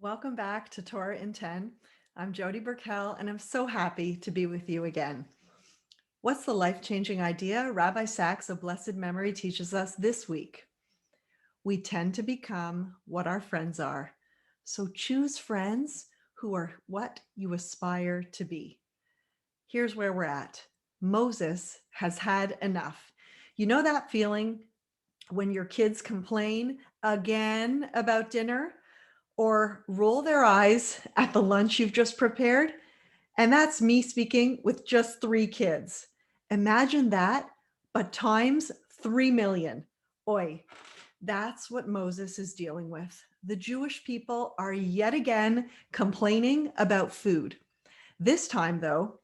Welcome back to Torah in 10. I'm Jody Burkell, and I'm so happy to be with you again. What's the life-changing idea Rabbi Sacks of blessed memory teaches us this week? We tend to become what our friends are. So choose friends who are what you aspire to be. Here's where we're at. Moses has had enough. You know that feeling when your kids complain again about dinner or roll their eyes at the lunch you've just prepared? And that's me speaking with just 3 kids. Imagine that, but times 3 million. Oi, that's what Moses is dealing with. The Jewish people are yet again complaining about food. This time, though,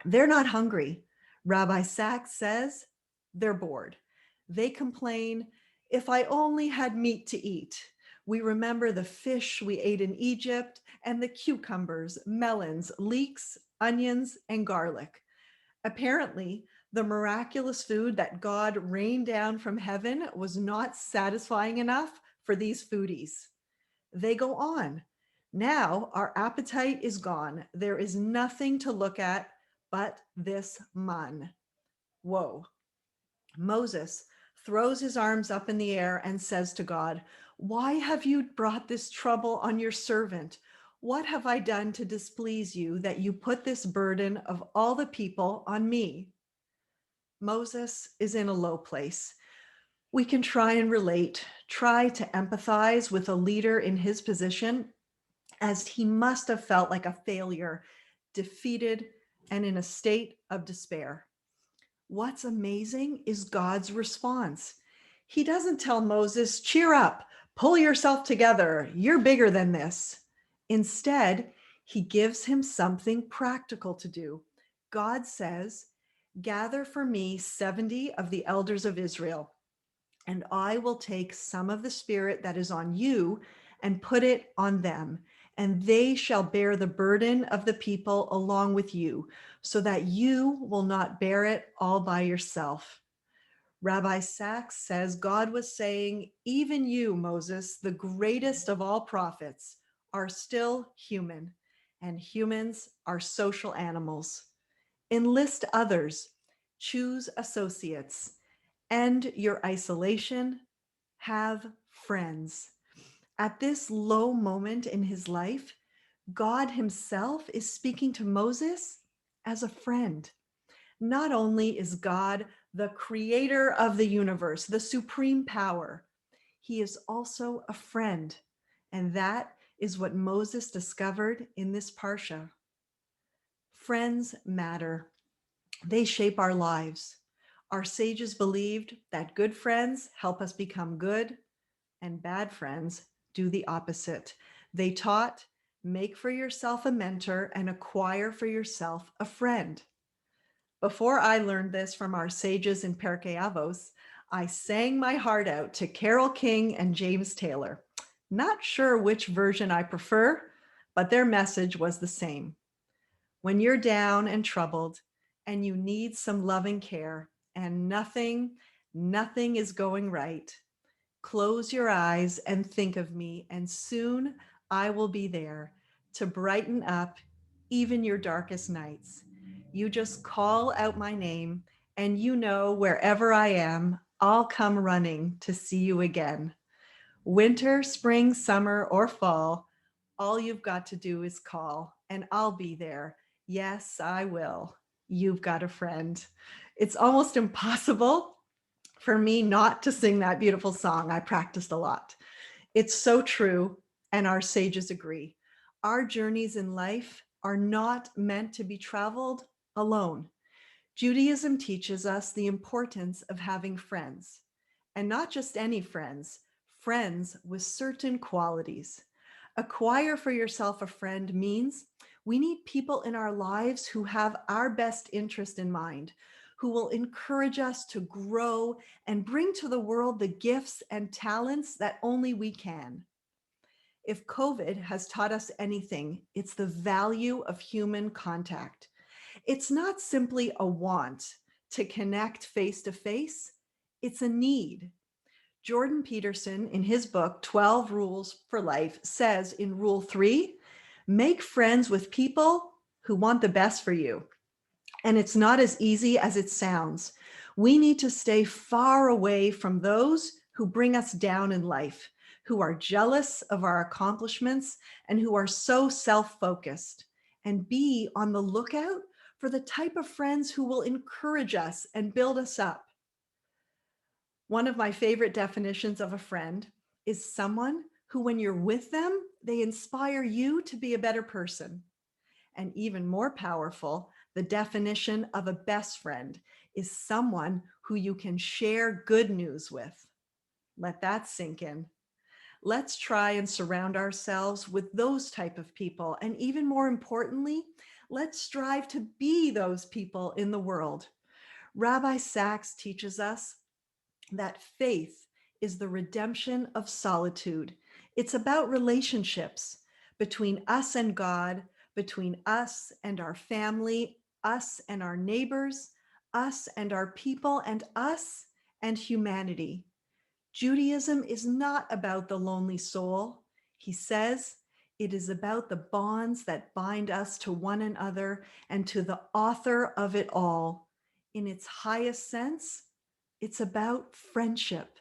they're not hungry. Rabbi Sacks says they're bored. They complain, if I only had meat to eat. We remember the fish we ate in Egypt and the cucumbers, melons, leeks, onions, and garlic. Apparently, the miraculous food that God rained down from heaven was not satisfying enough for these foodies. They go on. Now our appetite is gone. There is nothing to look at but this man. Whoa. Moses throws his arms up in the air and says to God, why have you brought this trouble on your servant? What have I done to displease you that you put this burden of all the people on me? Moses is in a low place. We can try and relate, try to empathize with a leader in his position, as he must have felt like a failure, defeated, and in a state of despair. What's amazing is God's response. He doesn't tell Moses, cheer up, pull yourself together, you're bigger than this. Instead, he gives him something practical to do. God says, gather for me 70 of the elders of Israel, and I will take some of the spirit that is on you and put it on them, and they shall bear the burden of the people along with you, so that you will not bear it all by yourself. Rabbi Sacks says God was saying, even you, Moses, the greatest of all prophets, are still human, and humans are social animals. Enlist others, choose associates, end your isolation, have friends. At this low moment in his life, God himself is speaking to Moses as a friend. Not only is God the creator of the universe, the supreme power, he is also a friend. And that is what Moses discovered in this parsha. Friends matter. They shape our lives. Our sages believed that good friends help us become good, and bad friends do the opposite. They taught, make for yourself a mentor and acquire for yourself a friend. Before I learned this from our sages in Pirkei Avos, I sang my heart out to Carole King and James Taylor. Not sure which version I prefer, but their message was the same. When you're down and troubled and you need some loving care and nothing is going right, close your eyes and think of me, and soon I will be there to brighten up even your darkest nights. You just call out my name, and you know wherever I am, I'll come running to see you again. Winter, spring, summer, or fall, all you've got to do is call, and I'll be there. Yes, I will. You've got a friend. It's almost impossible for me not to sing that beautiful song. I practiced a lot. It's so true, and our sages agree. Our journeys in life are not meant to be traveled alone. Judaism teaches us the importance of having friends, and not just any friends, friends with certain qualities. Acquire for yourself a friend means we need people in our lives who have our best interest in mind, who will encourage us to grow and bring to the world the gifts and talents that only we can. If COVID has taught us anything, it's the value of human contact. It's not simply a want to connect face to face, it's a need. Jordan Peterson, in his book, 12 Rules for Life, says in Rule 3, make friends with people who want the best for you. And it's not as easy as it sounds. We need to stay far away from those who bring us down in life, who are jealous of our accomplishments and who are so self-focused, and be on the lookout for the type of friends who will encourage us and build us up. One of my favorite definitions of a friend is someone who, when you're with them, they inspire you to be a better person. And even more powerful, the definition of a best friend is someone who you can share good news with. Let that sink in. Let's try and surround ourselves with those type of people. And even more importantly, let's strive to be those people in the world. Rabbi Sacks teaches us that faith is the redemption of solitude. It's about relationships between us and God, between us and our family, us and our neighbors, us and our people, and us and humanity. Judaism is not about the lonely soul. He says it is about the bonds that bind us to one another and to the author of it all. In its highest sense, it's about friendship.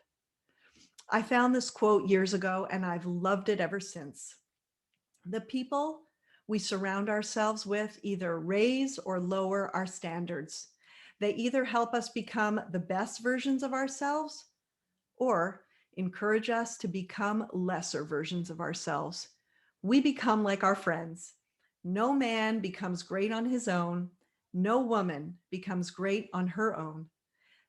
I found this quote years ago and I've loved it ever since. The people we surround ourselves with either raise or lower our standards. They either help us become the best versions of ourselves or encourage us to become lesser versions of ourselves. We become like our friends. No man becomes great on his own. No woman becomes great on her own.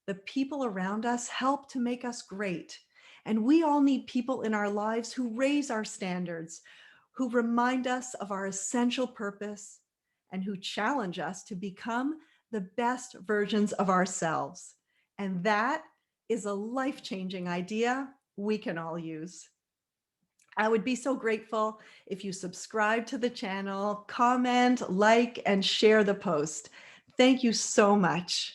The people around us help to make us great. And we all need people in our lives who raise our standards, who remind us of our essential purpose, and who challenge us to become the best versions of ourselves. And that is a life-changing idea we can all use. I would be so grateful if you subscribe to the channel, comment, like, and share the post. Thank you so much.